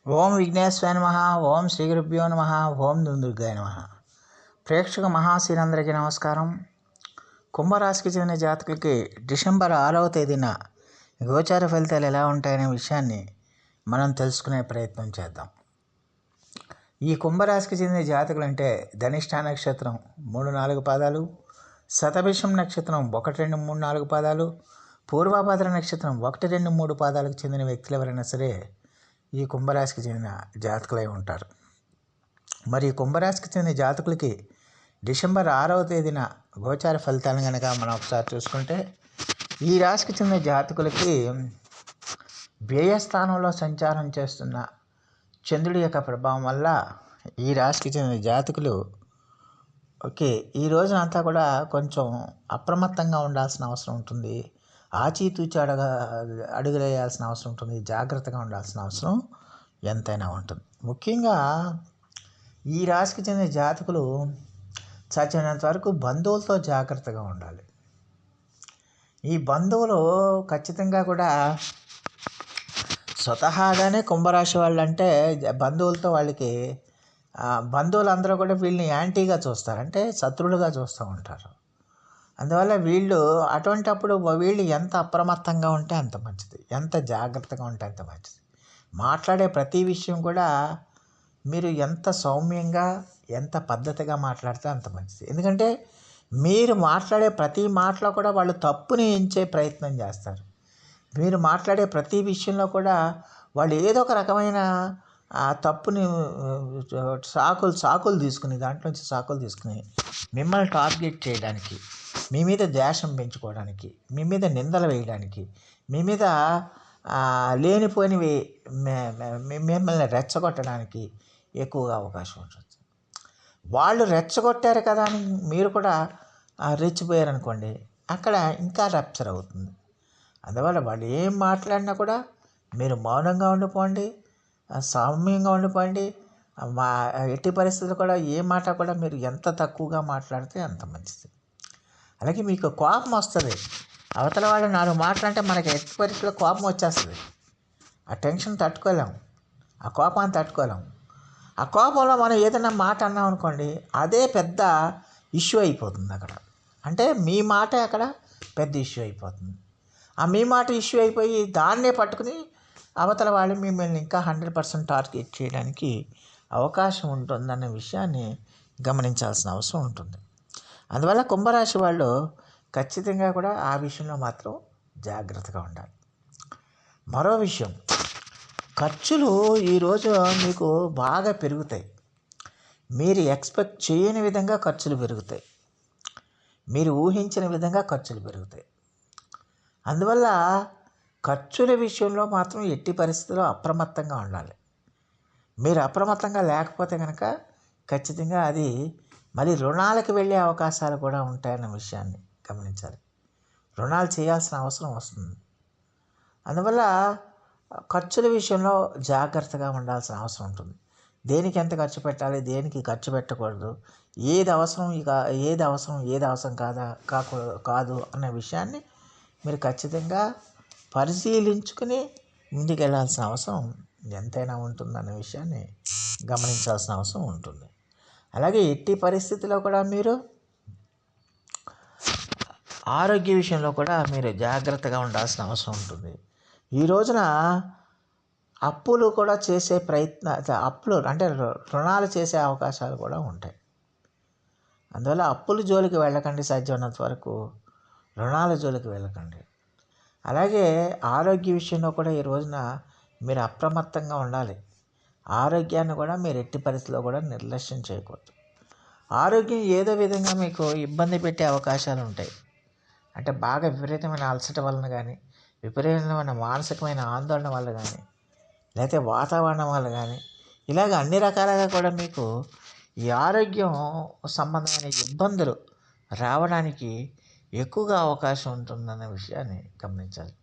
ఓం విఘ్నేశ్వరాయ నమః. ఓం శ్రీ గురుభ్యో నమః. ఓం దుందుర్గాయ నమః. ప్రేక్షక మహాశీలందరికీ నమస్కారం. కుంభరాశికి చెందిన జాతకులకి డిసెంబర్ 6వ తేదీన గోచార ఫలితాలు ఎలా ఉంటాయనే విషయాన్ని మనం తెలుసుకునే ప్రయత్నం చేద్దాం. ఈ కుంభరాశికి చెందిన జాతకులు అంటే ధనిష్ఠా నక్షత్రం 3-4 పాదాలు, శతభిషం నక్షత్రం 1-2-3-4 పాదాలు, పూర్వభద్ర నక్షత్రం 1-2-3 పాదాలకు చెందిన వ్యక్తులు ఎవరైనా సరే ఈ కుంభరాశికి చెందిన జాతకులై ఉంటారు. మరి ఈ కుంభరాశికి చెందిన జాతకులకి డిసెంబర్ 6వ తేదీన గోచార ఫలితాలను కనుక మనం ఒకసారి చూసుకుంటే, ఈ రాశికి చెందిన జాతకులకి వ్యయస్థానంలో సంచారం చేస్తున్న చంద్రుడి యొక్క ప్రభావం వల్ల ఈ రాశికి చెందిన జాతకులు ఈ రోజునంతా కూడా కొంచెం అప్రమత్తంగా ఉండాల్సిన అవసరం ఉంటుంది. ఆచితూచి అడుగులేయాల్సిన అవసరం ఉంటుంది. జాగ్రత్తగా ఉండాల్సిన అవసరం ఎంతైనా ఉంటుంది. ముఖ్యంగా ఈ రాశికి చెందిన జాతకులు చచ్చినంత వరకు బంధువులతో జాగ్రత్తగా ఉండాలి. ఈ బంధువులు ఖచ్చితంగా కూడా స్వతహాగానే కుంభరాశి వాళ్ళు అంటే బంధువులతో వాళ్ళకి బంధువులందరూ కూడా వీళ్ళని యాంటీగా చూస్తారు, అంటే శత్రువులుగా చూస్తూ ఉంటారు. అందువల్ల అటువంటప్పుడు వీళ్ళు ఎంత అప్రమత్తంగా ఉంటే అంత మంచిది, ఎంత జాగ్రత్తగా ఉంటే అంత మంచిది. మాట్లాడే ప్రతి విషయం కూడా మీరు ఎంత సౌమ్యంగా ఎంత పద్ధతిగా మాట్లాడితే అంత మంచిది. ఎందుకంటే మీరు మాట్లాడే ప్రతి మాటలో కూడా వాళ్ళు తప్పుని ఎంచే ప్రయత్నం చేస్తారు. మీరు మాట్లాడే ప్రతి విషయంలో కూడా వాళ్ళు ఏదో ఒక రకమైన తప్పుని సాకులు తీసుకుని దాంట్లోంచి సాకులు తీసుకుని మిమ్మల్ని టార్గెట్ చేయడానికి, మీ మీద ద్వేషం పెంచుకోవడానికి, మీ మీద నిందలు వేయడానికి, మీ మీద లేనిపోయినవి మిమ్మల్ని రెచ్చగొట్టడానికి ఎక్కువగా అవకాశం ఉంటుంది. వాళ్ళు రెచ్చగొట్టారు కదా అని మీరు కూడా రెచ్చిపోయారనుకోండి, అక్కడ ఇంకా రప్చర్ అవుతుంది. అందువల్ల వాళ్ళు ఏం మాట్లాడినా కూడా మీరు మౌనంగా ఉండిపోండి, సౌమ్యంగా ఉండిపోండి. ఎట్టి పరిస్థితులు కూడా ఏ మాట కూడా మీరు ఎంత తక్కువగా మాట్లాడితే అంత మంచిది. అలాగే మీకు కోపం వస్తుంది. అవతల వాళ్ళు 4 మాటలంటే మనకి ఎట్టి పరిస్థితుల్లో కోపం వచ్చేస్తుంది. ఆ టెన్షన్ తట్టుకోలేం, ఆ కోపాన్ని తట్టుకోలేం. ఆ కోపంలో మనం ఏదైనా మాట అన్నాం అనుకోండి, అదే పెద్ద ఇష్యూ అయిపోతుంది అక్కడ. అంటే మీ మాట అక్కడ పెద్ద ఇష్యూ అయిపోతుంది. ఆ మీ మాట ఇష్యూ అయిపోయి దాన్నే పట్టుకుని అవతల వాళ్ళు మిమ్మల్ని ఇంకా 100% టార్గెట్ చేయడానికి అవకాశం ఉంటుందన్న విషయాన్ని గమనించాల్సిన అవసరం ఉంటుంది. అందువల్ల కుంభరాశి వాళ్ళు ఖచ్చితంగా కూడా ఆ విషయంలో మాత్రం జాగ్రత్తగా ఉండాలి. మరో విషయం, ఖర్చులు ఈరోజు మీకు బాగా పెరుగుతాయి. మీరు ఎక్స్పెక్ట్ చేయని విధంగా ఖర్చులు పెరుగుతాయి. మీరు ఊహించిన విధంగా ఖర్చులు పెరుగుతాయి. అందువల్ల ఖర్చుల విషయంలో మాత్రం ఎట్టి పరిస్థితుల్లో అప్రమత్తంగా ఉండాలి. మీరు అప్రమత్తంగా లేకపోతే కనుక ఖచ్చితంగా అది మళ్ళీ రుణాలకు వెళ్ళే అవకాశాలు కూడా ఉంటాయన్న విషయాన్ని గమనించాలి. రుణాలు చేయాల్సిన అవసరం వస్తుంది. అందువల్ల ఖర్చుల విషయంలో జాగ్రత్తగా ఉండాల్సిన అవసరం ఉంటుంది. దేనికి ఎంత ఖర్చు పెట్టాలి, దేనికి ఖర్చు పెట్టకూడదు, ఏది అవసరం ఏది అవసరం కాదు అనే విషయాన్ని మీరు ఖచ్చితంగా పరిశీలించుకుని ముందుకెళ్లాల్సిన అవసరం ఎంతైనా ఉంటుందనే విషయాన్ని గమనించాల్సిన అవసరం ఉంటుంది. అలాగే ఎట్టి పరిస్థితిలో కూడా మీరు ఆరోగ్య విషయంలో కూడా మీరు జాగ్రత్తగా ఉండాల్సిన అవసరం ఉంటుంది. ఈ రోజున అప్పులు కూడా చేసే అప్పులు అంటే రుణాలు చేసే అవకాశాలు కూడా ఉంటాయి. అందువల్ల అప్పుల జోలికి వెళ్ళకండి, సాధ్యమైనంత వరకు రుణాల జోలికి వెళ్ళకండి. అలాగే ఆరోగ్య విషయంలో కూడా ఈ రోజున మీరు అప్రమత్తంగా ఉండాలి. ఆరోగ్యాన్ని కూడా మీరు ఎట్టి పరిస్థితిలో కూడా నిర్లక్ష్యం చేయకూడదు. ఆరోగ్యం ఏదో విధంగా మీకు ఇబ్బంది పెట్టే అవకాశాలు ఉంటాయి. అంటే బాగా విపరీతమైన అలసట వలన కానీ, విపరీతమైన మానసికమైన ఆందోళన వల్ల కానీ, లేకపోతే వాతావరణం వల్ల కానీ, ఇలాగ అన్ని రకాలుగా కూడా మీకు ఈ ఆరోగ్యం సంబంధమైన ఇబ్బందులు రావడానికి ఎక్కువగా అవకాశం ఉంటుందన్న విషయాన్ని గమనించాలి.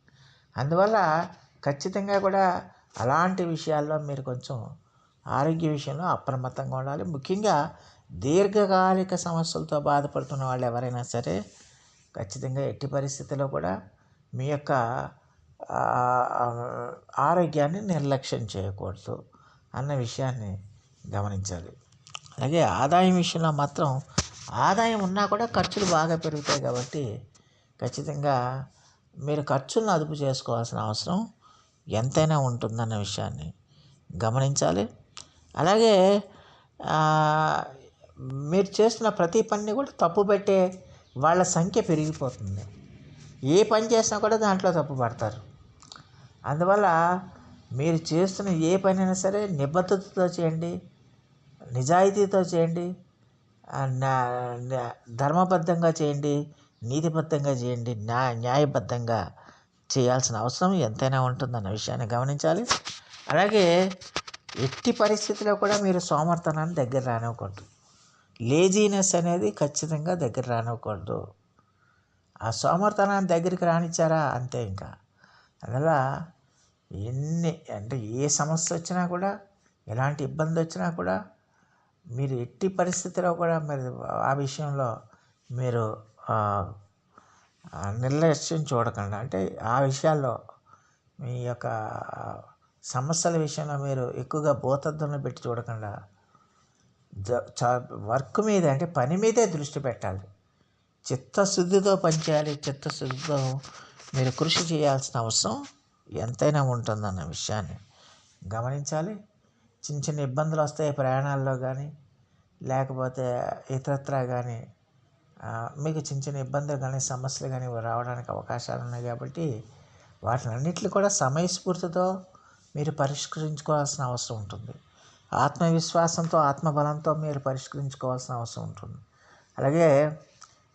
అందువల్ల ఖచ్చితంగా కూడా అలాంటి విషయాల్లో మీరు కొంచెం ఆరోగ్య విషయంలో అప్రమత్తంగా ఉండాలి. ముఖ్యంగా దీర్ఘకాలిక సమస్యలతో బాధపడుతున్న వాళ్ళు ఎవరైనా సరే ఖచ్చితంగా ఎట్టి పరిస్థితుల్లో కూడా మీ యొక్క ఆరోగ్యాన్ని నిర్లక్ష్యం చేయకూడదు. అన్న విషయాన్ని గమనించాలి. అలాగే ఆదాయం విషయంలో మాత్రం ఆదాయం ఉన్నా కూడా ఖర్చులు బాగా పెరుగుతాయి కాబట్టి ఖచ్చితంగా మీరు ఖర్చులను అదుపు చేసుకోవాల్సిన అవసరం ఎంతైనా ఉంటుందన్న విషయాన్ని గమనించాలి. అలాగే మీరు చేస్తున్న ప్రతి పనిని కూడా తప్పు పెట్టే వాళ్ళ సంఖ్య పెరిగిపోతుంది. ఏ పని చేసినా కూడా దాంట్లో తప్పు పడతారు. అందువల్ల మీరు చేస్తున్న ఏ పనైనా సరే నిబద్ధతతో చేయండి, నిజాయితీతో చేయండి, ధర్మబద్ధంగా చేయండి, నీతిబద్ధంగా చేయండి, న్యాయబద్ధంగా చేయాల్సిన అవసరం ఎంతైనా ఉంటుందన్న విషయాన్ని గమనించాలి. అలాగే ఎట్టి పరిస్థితిలో కూడా మీరు సోమర్థనాన్ని దగ్గర రానివ్వకూడదు. లేజీనెస్ అనేది ఖచ్చితంగా దగ్గర రానివ్వకూడదు. ఆ సోమర్థనాన్ని దగ్గరికి రానిచ్చారా అంతే. ఇంకా అందువల్ల ఏ సమస్య వచ్చినా కూడా, ఎలాంటి ఇబ్బంది వచ్చినా కూడా మీరు ఎట్టి పరిస్థితిలో కూడా మీరు ఆ విషయంలో మీరు నిర్లక్ష్యం చూడకుండా, ఆ విషయాల్లో మీ యొక్క సమస్యల విషయంలో మీరు ఎక్కువగా భూతద్దంలో పెట్టి చూడకుండా వర్క్ మీద పని మీదే దృష్టి పెట్టాలి. చిత్తశుద్ధితో పనిచేయాలి. చిత్తశుద్ధితో మీరు కృషి చేయాల్సిన అవసరం ఎంతైనా ఉంటుందన్న విషయాన్ని గమనించాలి. చిన్న చిన్న ఇబ్బందులు వస్తాయి ప్రయాణాల్లో కానీ, లేకపోతే ఇతరత్రా కానీ మీకు చిన్న చిన్న ఇబ్బందులు కానీ, సమస్యలు కానీ రావడానికి అవకాశాలు ఉన్నాయి కాబట్టి వాటిని అన్నింటినీ కూడా సమయస్ఫూర్తితో మీరు పరిష్కరించుకోవాల్సిన అవసరం ఉంటుంది. ఆత్మవిశ్వాసంతో, ఆత్మబలంతో మీరు పరిష్కరించుకోవాల్సిన అవసరం ఉంటుంది. అలాగే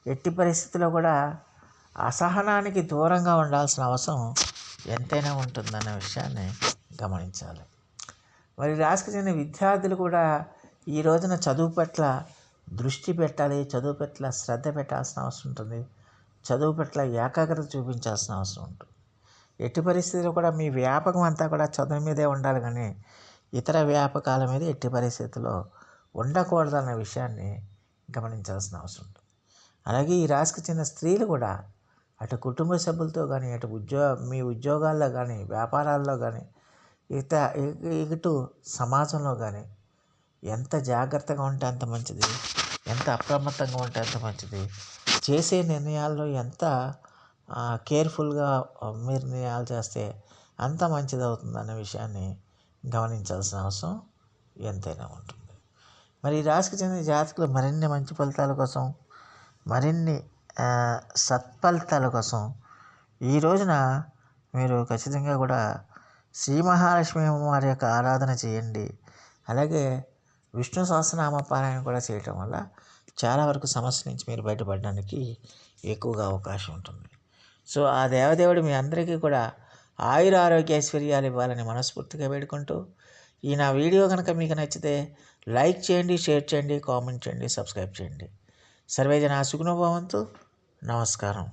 ఎట్టి పరిస్థితుల్లో కూడా అసహనానికి దూరంగా ఉండాల్సిన అవసరం ఎంతైనా ఉంటుందన్న విషయాన్ని గమనించాలి. మరి రాశికి చెందిన విద్యార్థులు కూడా ఈ రోజున చదువు పట్ల దృష్టి పెట్టాలి. చదువు పట్ల శ్రద్ధ పెట్టాల్సిన అవసరం ఉంటుంది. చదువు పట్ల ఏకాగ్రత చూపించాల్సిన అవసరం ఉంటుంది. ఎట్టి పరిస్థితుల్లో కూడా మీ వ్యాపకం అంతా కూడా చదువు మీదే ఉండాలి, కానీ ఇతర వ్యాపకాల మీద ఎట్టి పరిస్థితుల్లో ఉండకూడదన్న విషయాన్ని గమనించాల్సిన అవసరం ఉంటుంది. అలాగే ఈ రాశికి చెందిన స్త్రీలు కూడా అటు కుటుంబ సభ్యులతో కానీ, అటు మీ ఉద్యోగాల్లో కానీ, వ్యాపారాల్లో కానీ, ఇటు సమాజంలో కానీ ఎంత జాగ్రత్తగా ఉంటే అంత మంచిది, ఎంత అప్రమత్తంగా ఉంటే అంత మంచిది. చేసే నిర్ణయాల్లో ఎంత కేర్ఫుల్గా మీరు నిర్ణయాలు చేస్తే అంత మంచిది అవుతుందన్న విషయాన్ని గమనించాల్సిన అవసరం ఎంతైనా ఉంటుంది. మరి ఈ రాశికి చెందిన జాతకులు మరిన్ని మంచి ఫలితాల కోసం, మరిన్ని సత్ఫలితాల కోసం ఈ రోజున మీరు ఖచ్చితంగా కూడా శ్రీ మహాలక్ష్మి వారి యొక్క ఆరాధన చేయండి. అలాగే విష్ణు సహస్రనామ పారాయణ కూడా చేయటం వల్ల చాలా వరకు సమస్య నుంచి మీరు బయటపడడానికి ఎక్కువగా అవకాశం ఉంటుంది. సో ఆ దేవదేవుడు మీ అందరికీ కూడా ఆయుర ఆరోగ్య ఐశ్వర్యాలు ఇవ్వాలని మనస్ఫూర్తిగా వేడుకుంటూ, ఈ నా వీడియో కనుక మీకు నచ్చితే లైక్ చేయండి, షేర్ చేయండి, కామెంట్ చేయండి, సబ్స్క్రైబ్ చేయండి. సర్వే జనా సుఖినో భవంతు. నమస్కారం.